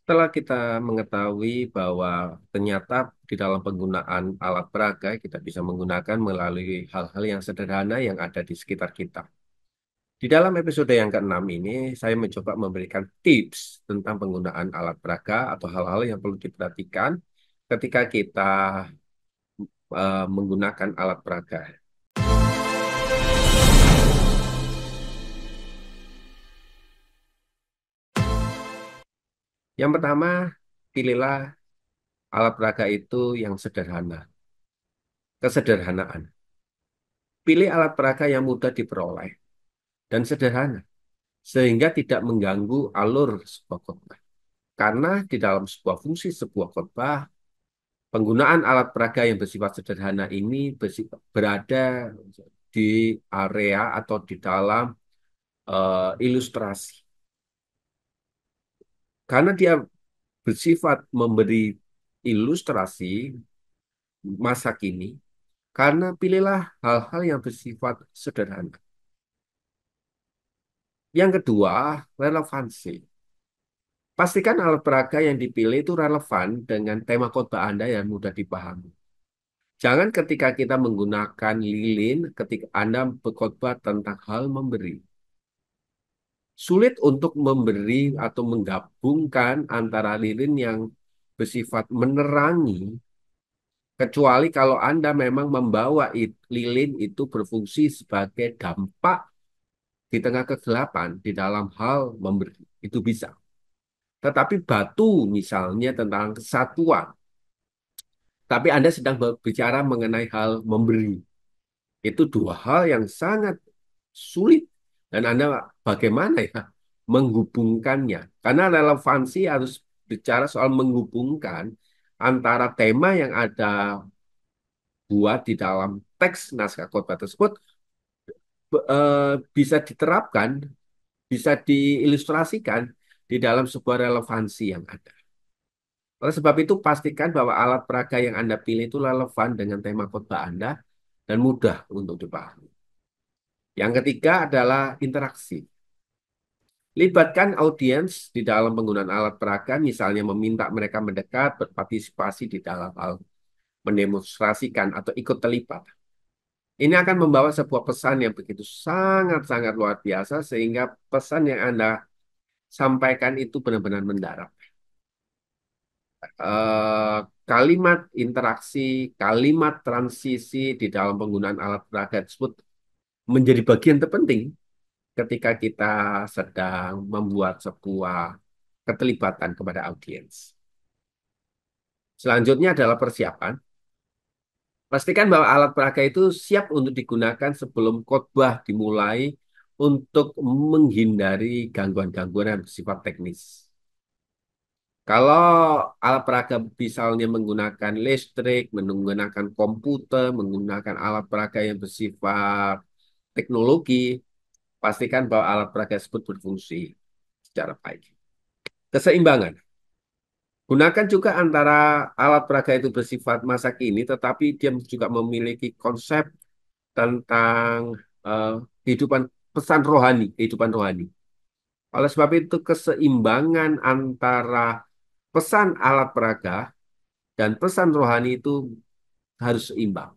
Setelah kita mengetahui bahwa ternyata di dalam penggunaan alat peraga kita bisa menggunakan melalui hal-hal yang sederhana yang ada di sekitar kita. Di dalam episode yang keenam ini, saya mencoba memberikan tips tentang penggunaan alat peraga atau hal-hal yang perlu diperhatikan ketika kita menggunakan alat peraga. Yang pertama, pilihlah alat peraga itu yang sederhana, kesederhanaan. Pilih alat peraga yang mudah diperoleh dan sederhana, sehingga tidak mengganggu alur sebuah khotbah. Karena di dalam sebuah fungsi sebuah khotbah, penggunaan alat peraga yang bersifat sederhana ini berada di area atau di dalam ilustrasi. Karena dia bersifat memberi ilustrasi masa kini, karena pilihlah hal-hal yang bersifat sederhana. Yang kedua, relevansi. Pastikan alat peraga yang dipilih itu relevan dengan tema khotbah Anda yang mudah dipahami. Jangan ketika kita menggunakan lilin ketika Anda berkhotbah tentang hal memberi. Sulit untuk memberi atau menggabungkan antara lilin yang bersifat menerangi, kecuali kalau Anda memang membawa lilin itu berfungsi sebagai dampak di tengah kegelapan di dalam hal memberi. Itu bisa. Tetapi batu misalnya tentang kesatuan, tapi Anda sedang berbicara mengenai hal memberi. Itu dua hal yang sangat sulit. Dan Anda bagaimana ya menghubungkannya? Karena relevansi harus bicara soal menghubungkan antara tema yang ada buat di dalam teks naskah khotbah tersebut bisa diterapkan, bisa diilustrasikan di dalam sebuah relevansi yang ada. Oleh sebab itu, pastikan bahwa alat peraga yang Anda pilih itu relevan dengan tema khotbah Anda dan mudah untuk dipahami. Yang ketiga adalah interaksi. Libatkan audiens di dalam penggunaan alat peraga, misalnya meminta mereka mendekat, berpartisipasi di dalam hal mendemonstrasikan atau ikut terlibat. Ini akan membawa sebuah pesan yang begitu sangat-sangat luar biasa, sehingga pesan yang Anda sampaikan itu benar-benar mendarat. eh, Kalimat interaksi, kalimat transisi di dalam penggunaan alat peraga tersebut menjadi bagian terpenting ketika kita sedang membuat sebuah keterlibatan kepada audiens. Selanjutnya adalah persiapan. Pastikan bahwa alat peraga itu siap untuk digunakan sebelum khotbah dimulai untuk menghindari gangguan-gangguan yang bersifat teknis. Kalau alat peraga misalnya menggunakan listrik, menggunakan komputer, menggunakan alat peraga yang bersifat teknologi, pastikan bahwa alat peraga tersebut berfungsi secara baik. Keseimbangan. Gunakan juga antara alat peraga itu bersifat masa kini, tetapi dia juga memiliki konsep tentang eh, kehidupan pesan rohani, kehidupan rohani. Oleh sebab itu, keseimbangan antara pesan alat peraga dan pesan rohani itu harus seimbang.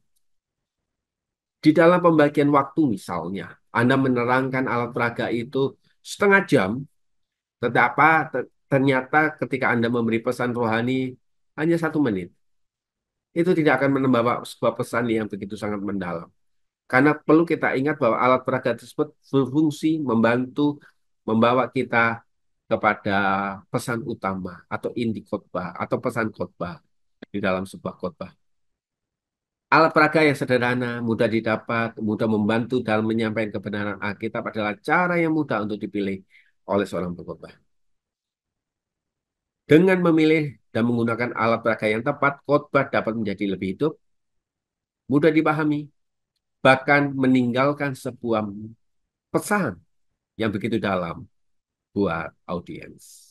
Di dalam pembagian waktu misalnya, Anda menerangkan alat peraga itu setengah jam, tetapi ternyata ketika Anda memberi pesan rohani hanya 1 menit. Itu tidak akan membawa sebuah pesan yang begitu sangat mendalam. Karena perlu kita ingat bahwa alat peraga tersebut berfungsi membantu membawa kita kepada pesan utama atau inti khotbah atau pesan khotbah di dalam sebuah khotbah. Alat peraga yang sederhana, mudah didapat, mudah membantu dalam menyampaikan kebenaran Alkitab adalah cara yang mudah untuk dipilih oleh seorang pengkhotbah. Dengan memilih dan menggunakan alat peraga yang tepat, khotbah dapat menjadi lebih hidup, mudah dipahami, bahkan meninggalkan sebuah pesan yang begitu dalam buat audiens.